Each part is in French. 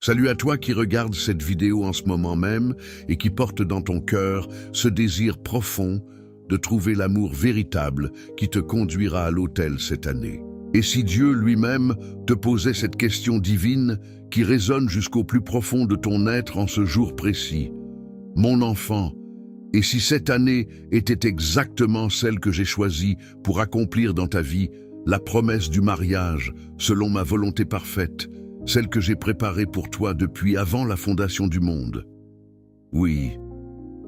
Salut à toi qui regarde cette vidéo en ce moment même et qui porte dans ton cœur ce désir profond de trouver l'amour véritable qui te conduira à l'autel cette année. Et si Dieu lui-même te posait cette question divine qui résonne jusqu'au plus profond de ton être en ce jour précis? Mon enfant, et si cette année était exactement celle que j'ai choisie pour accomplir dans ta vie la promesse du mariage selon ma volonté parfaite, celle que j'ai préparée pour toi depuis avant la fondation du monde? Oui,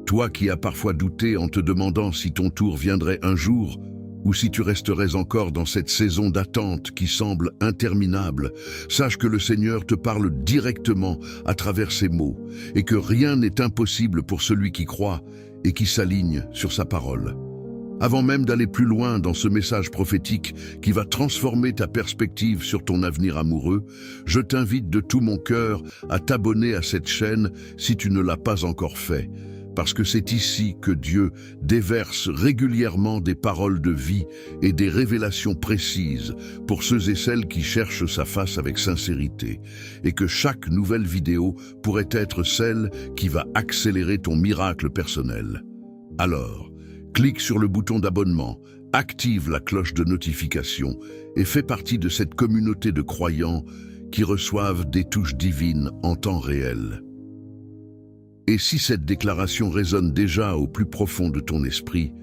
toi qui as parfois douté en te demandant si ton tour viendrait un jour, ou si tu resterais encore dans cette saison d'attente qui semble interminable, sache que le Seigneur te parle directement à travers ces mots, et que rien n'est impossible pour celui qui croit et qui s'aligne sur sa parole. Avant même d'aller plus loin dans ce message prophétique qui va transformer ta perspective sur ton avenir amoureux, je t'invite de tout mon cœur à t'abonner à cette chaîne si tu ne l'as pas encore fait, parce que c'est ici que Dieu déverse régulièrement des paroles de vie et des révélations précises pour ceux et celles qui cherchent sa face avec sincérité, et que chaque nouvelle vidéo pourrait être celle qui va accélérer ton miracle personnel. Alors, clique sur le bouton d'abonnement, active la cloche de notification et fais partie de cette communauté de croyants qui reçoivent des touches divines en temps réel. Et si cette déclaration résonne déjà au plus profond de ton esprit,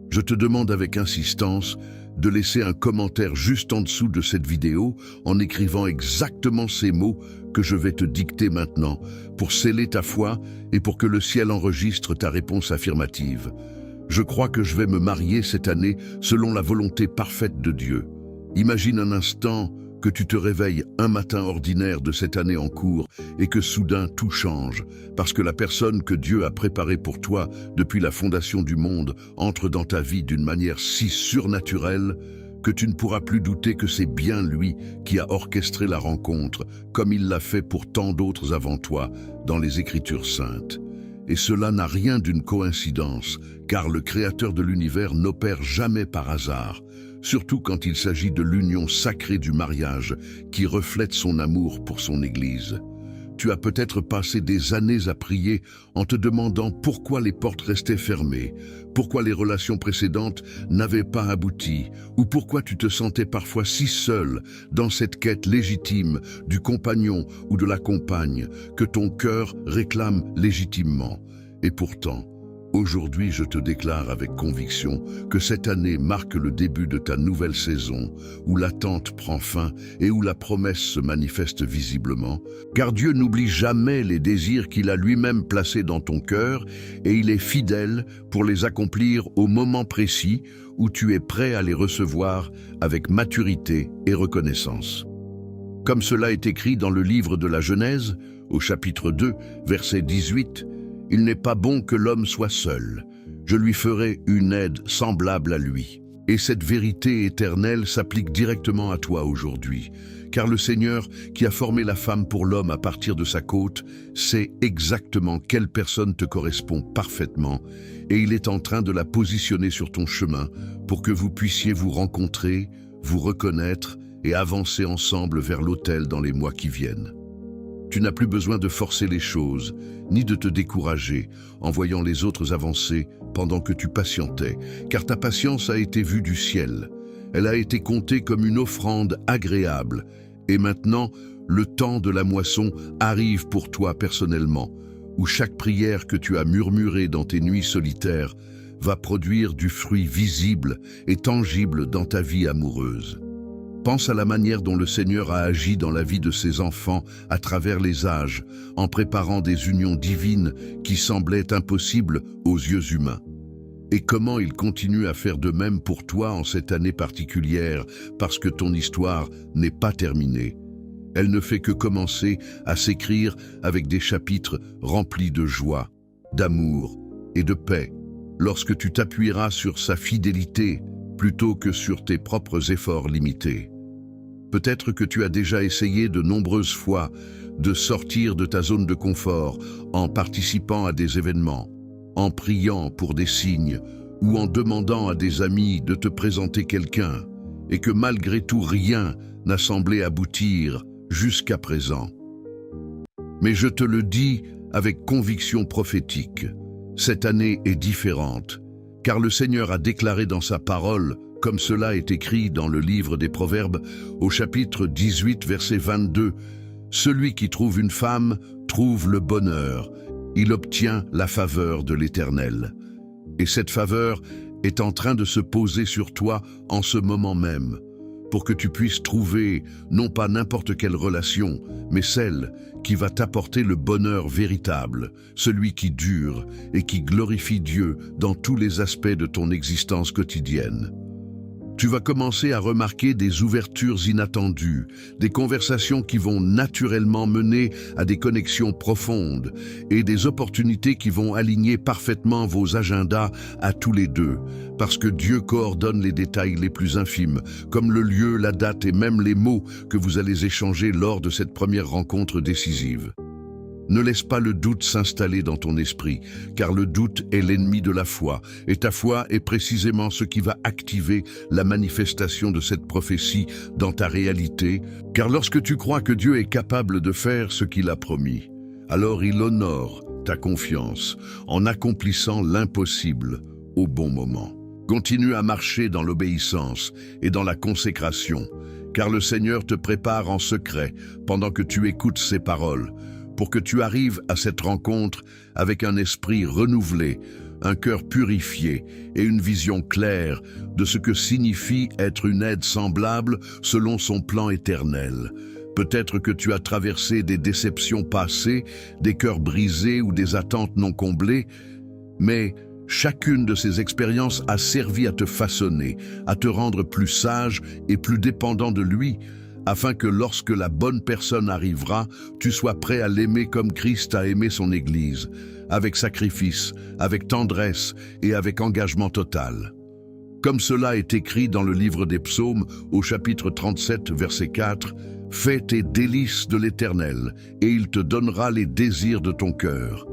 je te demande avec insistance de laisser un commentaire juste en dessous de cette vidéo en écrivant exactement ces mots que je vais te dicter maintenant pour sceller ta foi et pour que le ciel enregistre ta réponse affirmative. Je crois que je vais me marier cette année selon la volonté parfaite de Dieu. Imagine un instant que tu te réveilles un matin ordinaire de cette année en cours et que soudain tout change, parce que la personne que Dieu a préparée pour toi depuis la fondation du monde entre dans ta vie d'une manière si surnaturelle que tu ne pourras plus douter que c'est bien lui qui a orchestré la rencontre, comme il l'a fait pour tant d'autres avant toi dans les Écritures saintes. Et cela n'a rien d'une coïncidence, car le Créateur de l'univers n'opère jamais par hasard, surtout quand il s'agit de l'union sacrée du mariage qui reflète son amour pour son Église. Tu as peut-être passé des années à prier en te demandant pourquoi les portes restaient fermées, pourquoi les relations précédentes n'avaient pas abouti, ou pourquoi tu te sentais parfois si seul dans cette quête légitime du compagnon ou de la compagne que ton cœur réclame légitimement. Et pourtant, aujourd'hui, je te déclare avec conviction que cette année marque le début de ta nouvelle saison, où l'attente prend fin et où la promesse se manifeste visiblement, car Dieu n'oublie jamais les désirs qu'il a lui-même placés dans ton cœur et il est fidèle pour les accomplir au moment précis où tu es prêt à les recevoir avec maturité et reconnaissance. Comme cela est écrit dans le livre de la Genèse, au chapitre 2, verset 18, « Il n'est pas bon que l'homme soit seul. Je lui ferai une aide semblable à lui. » Et cette vérité éternelle s'applique directement à toi aujourd'hui, car le Seigneur, qui a formé la femme pour l'homme à partir de sa côte, sait exactement quelle personne te correspond parfaitement, et il est en train de la positionner sur ton chemin pour que vous puissiez vous rencontrer, vous reconnaître et avancer ensemble vers l'autel dans les mois qui viennent. Tu n'as plus besoin de forcer les choses, ni de te décourager en voyant les autres avancer pendant que tu patientais, car ta patience a été vue du ciel. Elle a été comptée comme une offrande agréable, et maintenant, le temps de la moisson arrive pour toi personnellement, où chaque prière que tu as murmurée dans tes nuits solitaires va produire du fruit visible et tangible dans ta vie amoureuse. Pense à la manière dont le Seigneur a agi dans la vie de ses enfants à travers les âges, en préparant des unions divines qui semblaient impossibles aux yeux humains. Et comment il continue à faire de même pour toi en cette année particulière, parce que ton histoire n'est pas terminée. Elle ne fait que commencer à s'écrire avec des chapitres remplis de joie, d'amour et de paix, lorsque tu t'appuieras sur sa fidélité plutôt que sur tes propres efforts limités. Peut-être que tu as déjà essayé de nombreuses fois de sortir de ta zone de confort en participant à des événements, en priant pour des signes ou en demandant à des amis de te présenter quelqu'un, et que malgré tout rien n'a semblé aboutir jusqu'à présent. Mais je te le dis avec conviction prophétique, cette année est différente, car le Seigneur a déclaré dans sa parole, comme cela est écrit dans le livre des Proverbes, au chapitre 18, verset 22, « Celui qui trouve une femme trouve le bonheur, il obtient la faveur de l'Éternel. » Et cette faveur est en train de se poser sur toi en ce moment même, pour que tu puisses trouver non pas n'importe quelle relation, mais celle qui va t'apporter le bonheur véritable, celui qui dure et qui glorifie Dieu dans tous les aspects de ton existence quotidienne. Tu vas commencer à remarquer des ouvertures inattendues, des conversations qui vont naturellement mener à des connexions profondes et des opportunités qui vont aligner parfaitement vos agendas à tous les deux, parce que Dieu coordonne les détails les plus infimes, comme le lieu, la date et même les mots que vous allez échanger lors de cette première rencontre décisive. Ne laisse pas le doute s'installer dans ton esprit, car le doute est l'ennemi de la foi, et ta foi est précisément ce qui va activer la manifestation de cette prophétie dans ta réalité, car lorsque tu crois que Dieu est capable de faire ce qu'il a promis, alors il honore ta confiance en accomplissant l'impossible au bon moment. Continue à marcher dans l'obéissance et dans la consécration, car le Seigneur te prépare en secret pendant que tu écoutes ses paroles, pour que tu arrives à cette rencontre avec un esprit renouvelé, un cœur purifié et une vision claire de ce que signifie être une aide semblable selon son plan éternel. Peut-être que tu as traversé des déceptions passées, des cœurs brisés ou des attentes non comblées, mais chacune de ces expériences a servi à te façonner, à te rendre plus sage et plus dépendant de lui, afin que lorsque la bonne personne arrivera, tu sois prêt à l'aimer comme Christ a aimé son Église, avec sacrifice, avec tendresse et avec engagement total. Comme cela est écrit dans le livre des Psaumes, au chapitre 37, verset 4, « Fais tes délices de l'Éternel, et il te donnera les désirs de ton cœur. »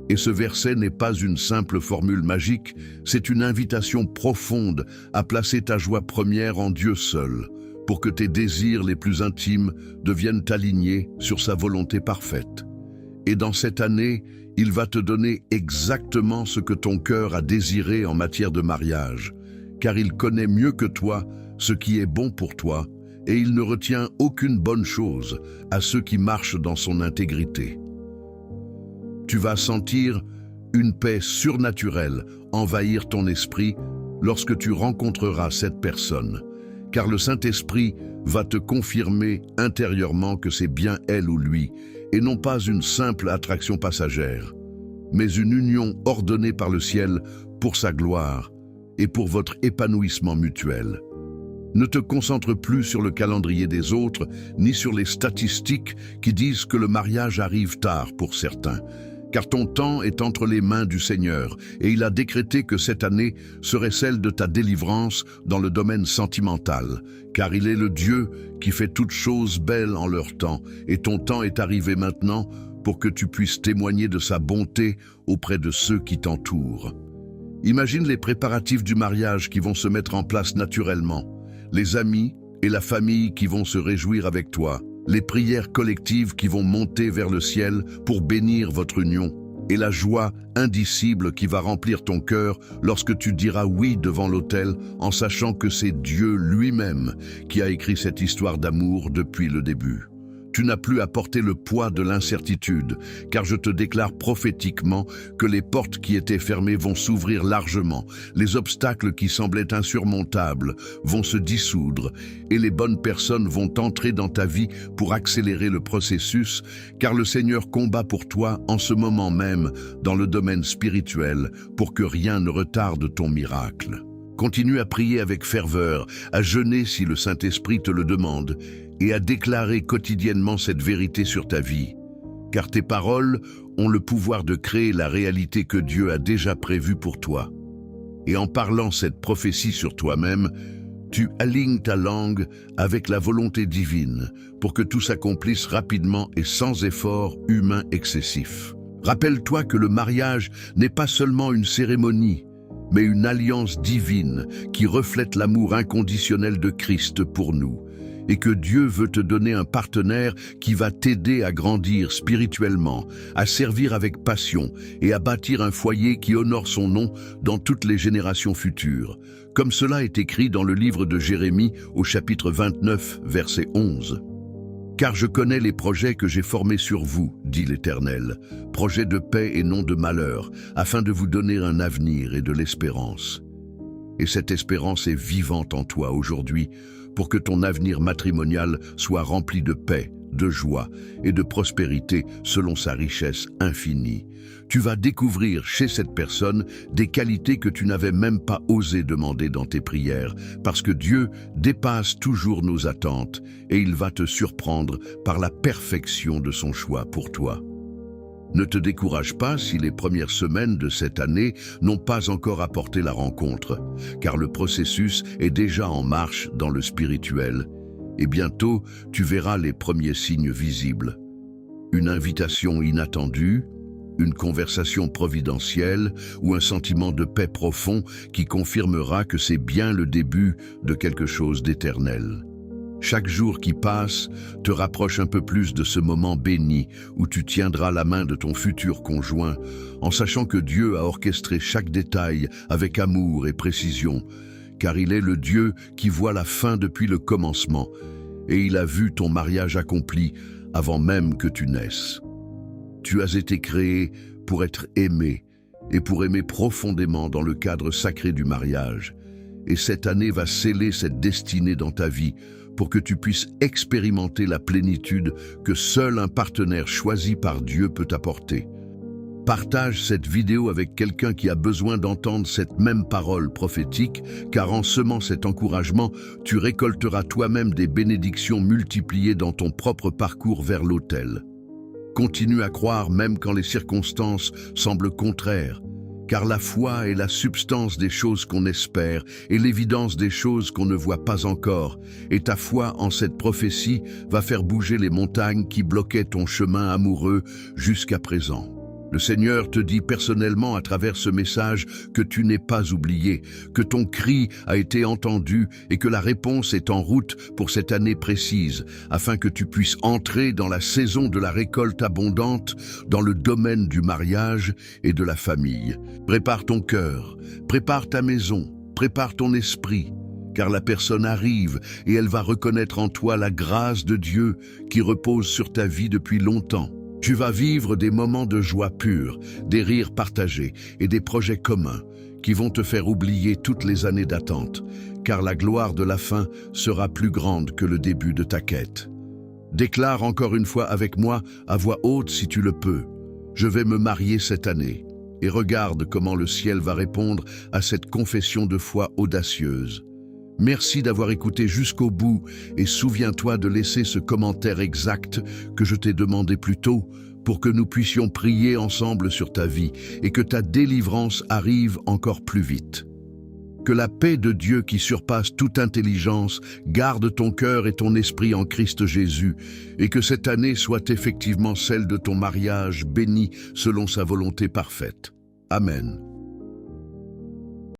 Et ce verset n'est pas une simple formule magique, c'est une invitation profonde à placer ta joie première en Dieu seul, pour que tes désirs les plus intimes deviennent alignés sur sa volonté parfaite. Et dans cette année, il va te donner exactement ce que ton cœur a désiré en matière de mariage, car il connaît mieux que toi ce qui est bon pour toi, et il ne retient aucune bonne chose à ceux qui marchent dans son intégrité. Tu vas sentir une paix surnaturelle envahir ton esprit lorsque tu rencontreras cette personne, car le Saint-Esprit va te confirmer intérieurement que c'est bien elle ou lui, et non pas une simple attraction passagère, mais une union ordonnée par le ciel pour sa gloire et pour votre épanouissement mutuel. Ne te concentre plus sur le calendrier des autres, ni sur les statistiques qui disent que le mariage arrive tard pour certains, car ton temps est entre les mains du Seigneur, et il a décrété que cette année serait celle de ta délivrance dans le domaine sentimental, car il est le Dieu qui fait toutes choses belles en leur temps, et ton temps est arrivé maintenant pour que tu puisses témoigner de sa bonté auprès de ceux qui t'entourent. Imagine les préparatifs du mariage qui vont se mettre en place naturellement, les amis et la famille qui vont se réjouir avec toi, les prières collectives qui vont monter vers le ciel pour bénir votre union, et la joie indicible qui va remplir ton cœur lorsque tu diras oui devant l'autel en sachant que c'est Dieu lui-même qui a écrit cette histoire d'amour depuis le début. Tu n'as plus à porter le poids de l'incertitude, car je te déclare prophétiquement que les portes qui étaient fermées vont s'ouvrir largement, les obstacles qui semblaient insurmontables vont se dissoudre, et les bonnes personnes vont entrer dans ta vie pour accélérer le processus, car le Seigneur combat pour toi en ce moment même dans le domaine spirituel pour que rien ne retarde ton miracle. Continue à prier avec ferveur, à jeûner si le Saint-Esprit te le demande, et à déclarer quotidiennement cette vérité sur ta vie, car tes paroles ont le pouvoir de créer la réalité que Dieu a déjà prévue pour toi. Et en parlant cette prophétie sur toi-même, tu alignes ta langue avec la volonté divine pour que tout s'accomplisse rapidement et sans effort humain excessif. Rappelle-toi que le mariage n'est pas seulement une cérémonie, mais une alliance divine qui reflète l'amour inconditionnel de Christ pour nous. et que Dieu veut te donner un partenaire qui va t'aider à grandir spirituellement, à servir avec passion et à bâtir un foyer qui honore son nom dans toutes les générations futures, comme cela est écrit dans le livre de Jérémie au chapitre 29, verset 11. Car je connais les projets que j'ai formés sur vous, dit l'Éternel, projets de paix et non de malheur, afin de vous donner un avenir et de l'espérance. Et cette espérance est vivante en toi aujourd'hui, pour que ton avenir matrimonial soit rempli de paix, de joie et de prospérité selon sa richesse infinie. Tu vas découvrir chez cette personne des qualités que tu n'avais même pas osé demander dans tes prières, parce que Dieu dépasse toujours nos attentes et il va te surprendre par la perfection de son choix pour toi. Ne te décourage pas si les premières semaines de cette année n'ont pas encore apporté la rencontre, car le processus est déjà en marche dans le spirituel. Et bientôt, tu verras les premiers signes visibles. Une invitation inattendue, une conversation providentielle ou un sentiment de paix profond qui confirmera que c'est bien le début de quelque chose d'éternel. Chaque jour qui passe te rapproche un peu plus de ce moment béni où tu tiendras la main de ton futur conjoint en sachant que Dieu a orchestré chaque détail avec amour et précision, car il est le Dieu qui voit la fin depuis le commencement et il a vu ton mariage accompli avant même que tu naisses. Tu as été créé pour être aimé et pour aimer profondément dans le cadre sacré du mariage. Et cette année va sceller cette destinée dans ta vie pour que tu puisses expérimenter la plénitude que seul un partenaire choisi par Dieu peut apporter. Partage cette vidéo avec quelqu'un qui a besoin d'entendre cette même parole prophétique, car en semant cet encouragement, tu récolteras toi-même des bénédictions multipliées dans ton propre parcours vers l'autel. Continue à croire même quand les circonstances semblent contraires, car la foi est la substance des choses qu'on espère et l'évidence des choses qu'on ne voit pas encore, et ta foi en cette prophétie va faire bouger les montagnes qui bloquaient ton chemin amoureux jusqu'à présent. Le Seigneur te dit personnellement à travers ce message que tu n'es pas oublié, que ton cri a été entendu et que la réponse est en route pour cette année précise, afin que tu puisses entrer dans la saison de la récolte abondante, dans le domaine du mariage et de la famille. Prépare ton cœur, prépare ta maison, prépare ton esprit, car la personne arrive et elle va reconnaître en toi la grâce de Dieu qui repose sur ta vie depuis longtemps. Tu vas vivre des moments de joie pure, des rires partagés et des projets communs qui vont te faire oublier toutes les années d'attente, car la gloire de la fin sera plus grande que le début de ta quête. Déclare encore une fois avec moi, à voix haute si tu le peux, « Je vais me marier cette année » et regarde comment le ciel va répondre à cette confession de foi audacieuse. Merci d'avoir écouté jusqu'au bout et souviens-toi de laisser ce commentaire exact que je t'ai demandé plus tôt pour que nous puissions prier ensemble sur ta vie et que ta délivrance arrive encore plus vite. Que la paix de Dieu qui surpasse toute intelligence garde ton cœur et ton esprit en Christ Jésus et que cette année soit effectivement celle de ton mariage béni selon sa volonté parfaite. Amen.